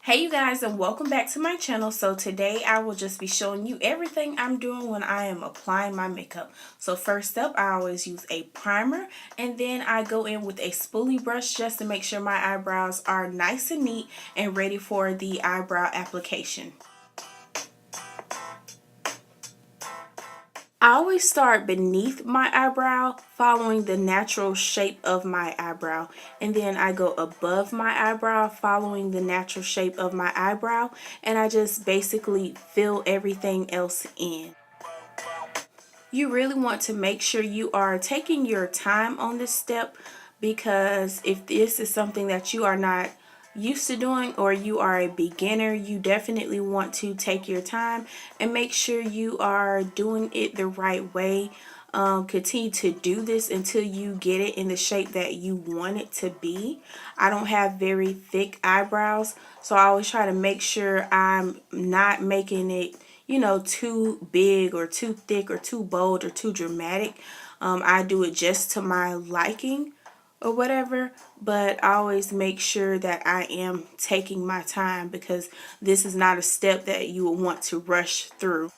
Hey you guys, and welcome back to my channel. So today I will just be showing you everything I'm doing when I am applying my makeup. So first up, I always use a primer, and then I go in with a spoolie brush just to make sure my eyebrows are nice and neat and ready for the eyebrow application. I always start beneath my eyebrow, following the natural shape of my eyebrow. And then I go above my eyebrow, following the natural shape of my eyebrow. And I just basically fill everything else in. You really want to make sure you are taking your time on this step, because if this is something that you are not used to doing or you are a beginner, you definitely want to take your time and make sure you are doing it the right way. Continue to do this until you get it in the shape that you want it to be. I don't have very thick eyebrows, so I always try to make sure I'm not making it too big or too thick or too bold or too dramatic. I do it just to my liking or whatever, but I always make sure that I am taking my time, because this is not a step that you will want to rush through.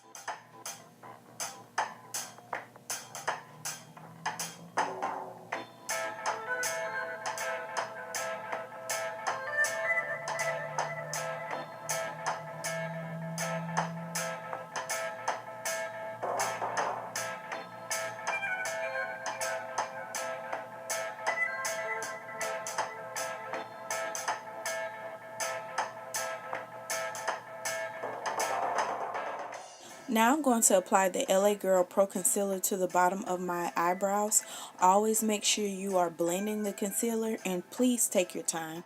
Now I'm going to apply the LA Girl Pro Concealer to the bottom of my eyebrows. Always make sure you are blending the concealer, and please take your time.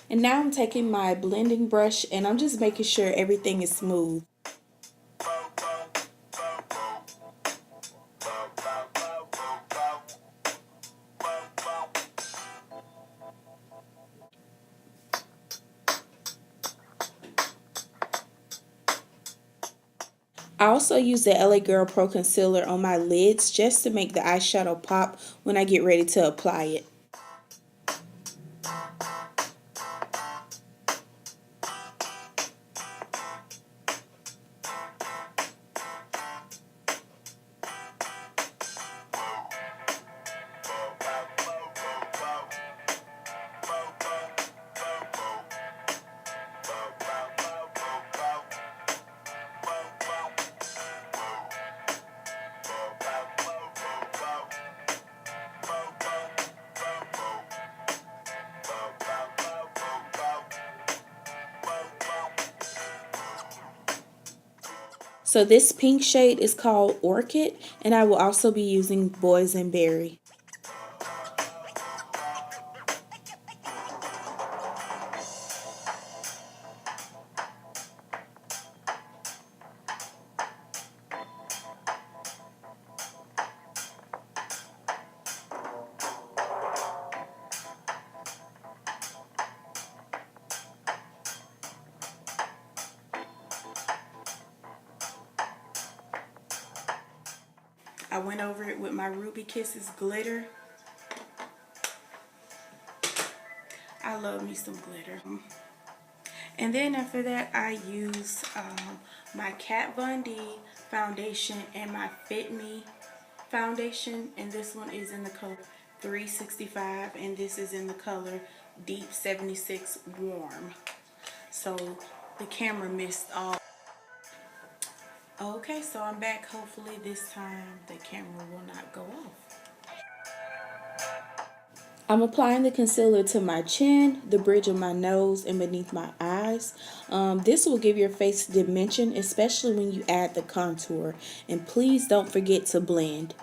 And now I'm taking my blending brush and I'm just making sure everything is smooth. I also use the LA Girl Pro Concealer on my lids just to make the eyeshadow pop when I get ready to apply it. So this pink shade is called Orchid, and I will also be using Boysenberry. I went over it with my Ruby Kisses glitter. I love me some glitter. And then after that, I use my Kat Von D foundation and my Fit Me foundation. And this one is in the color 365, and this is in the color Deep 76 Warm. So the camera missed all. Okay, so I'm back. Hopefully this time the camera will not go off. I'm applying the concealer to my chin, the bridge of my nose, and beneath my eyes. This will give your face dimension, especially when you add the contour. And please don't forget to blend.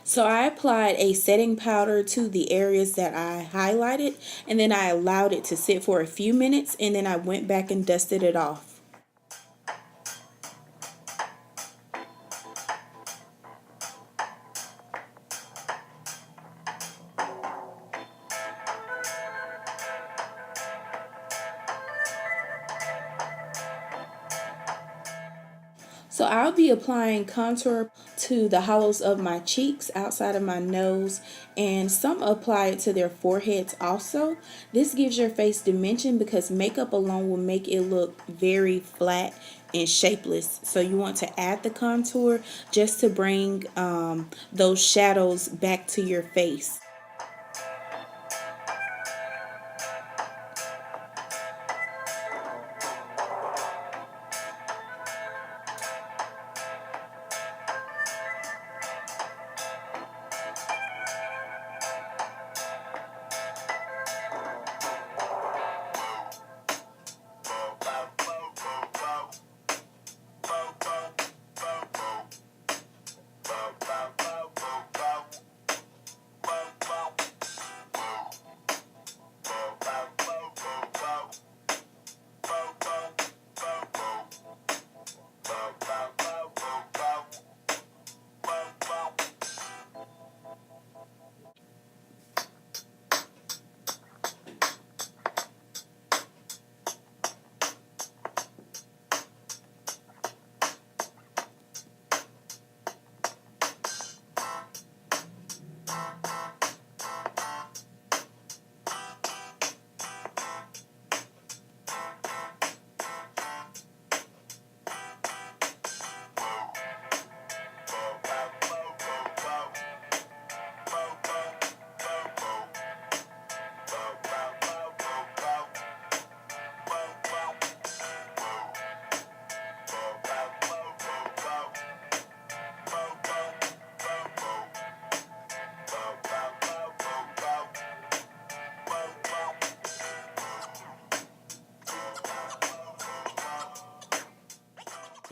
So I applied a setting powder to the areas that I highlighted, and then I allowed it to sit for a few minutes, and then I went back and dusted it off. So I'll be applying contour to the hollows of my cheeks, outside of my nose, and some apply it to their foreheads also. This gives your face dimension because makeup alone will make it look very flat and shapeless. So you want to add the contour just to bring those shadows back to your face.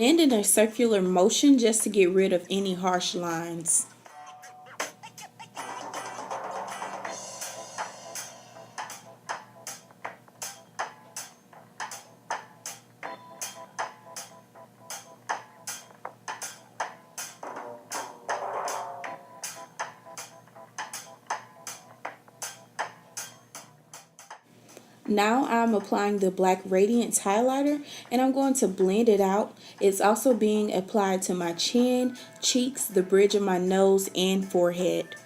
And in a circular motion just to get rid of any harsh lines. Now I'm applying the Black Radiance highlighter and I'm going to blend it out. It's also being applied to my chin, cheeks, the bridge of my nose, and forehead.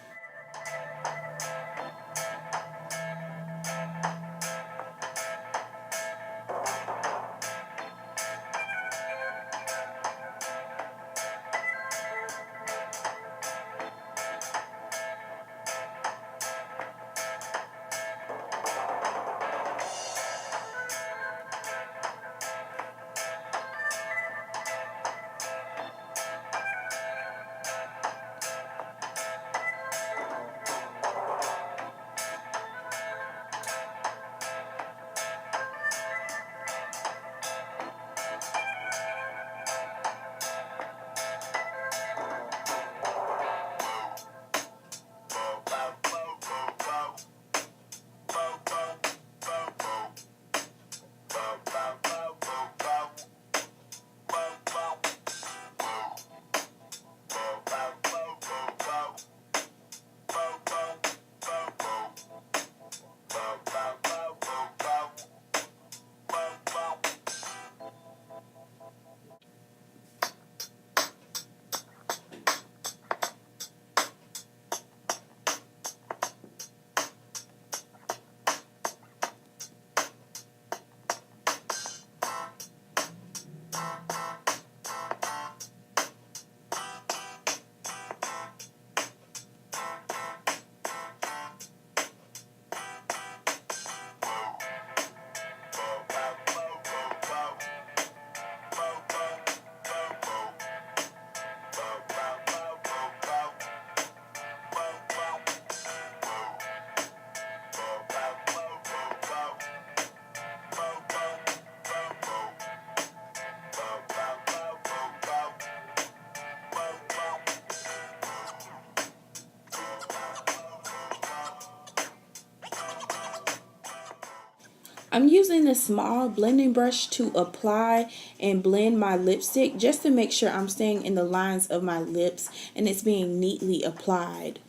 I'm using a small blending brush to apply and blend my lipstick just to make sure I'm staying in the lines of my lips and it's being neatly applied.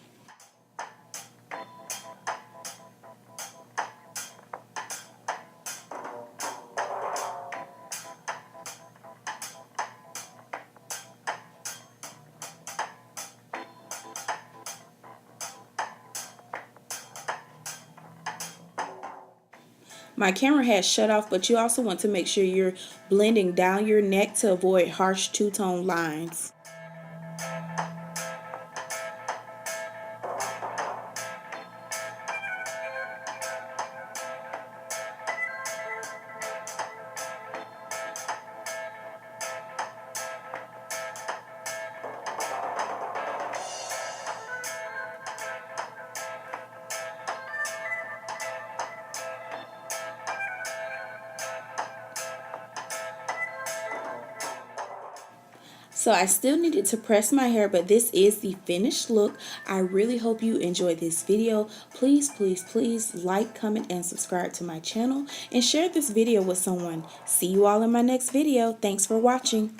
My camera has shut off, but you also want to make sure you're blending down your neck to avoid harsh two-tone lines. So I still needed to press my hair, but this is the finished look. I really hope you enjoyed this video. Please, please, please like, comment, and subscribe to my channel and share this video with someone. See you all in my next video. Thanks for watching.